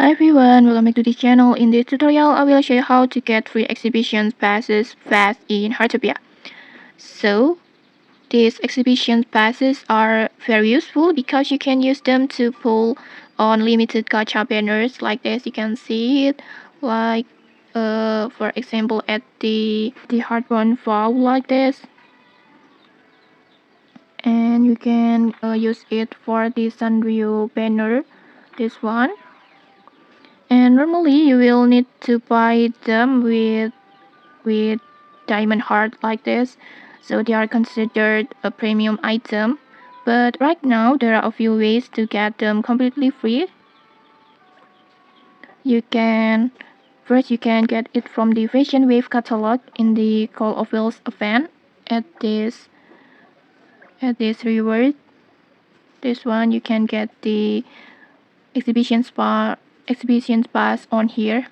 Hi everyone, welcome back to this channel. In this tutorial, I will show you how to get free exhibition passes fast in Heartopia. So, these exhibition passes are very useful because you can use them to pull on limited gacha banners like this. You can see it, like for example at the Heartbond Vow like this, and you can use it for the Sanrio banner, this one. And normally you will need to buy them with diamond heart like this, so they are considered a premium item. But right now there are a few ways to get them completely free. You can get it from the Fashion Wave catalog in the Call of Wheels event at this reward. This one you can get the exhibition pass on here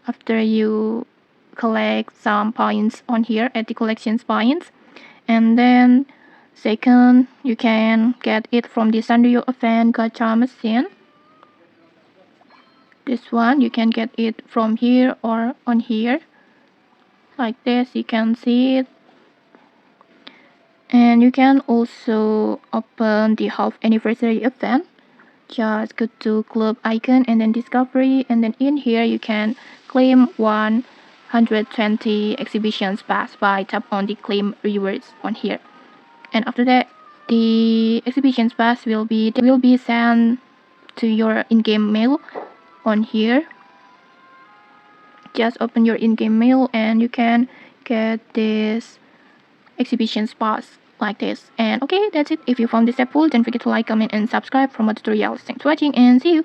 after you collect some points on here at the collections points. And then second, you can get it from the Sanrio Gacha Machine. This one you can get it from here or on here like this, you can see it. And you can also open the half anniversary event. Just go to club icon and then discovery, and then in here you can claim 120 exhibitions pass by tap on the claim rewards on here. And after that, the exhibitions pass will be sent to your in-game mail on here. Just open your in-game mail and you can get this exhibitions pass like this. And okay, that's it. If you found this helpful, don't forget to like, comment and subscribe for more tutorials. Thanks for watching and see you.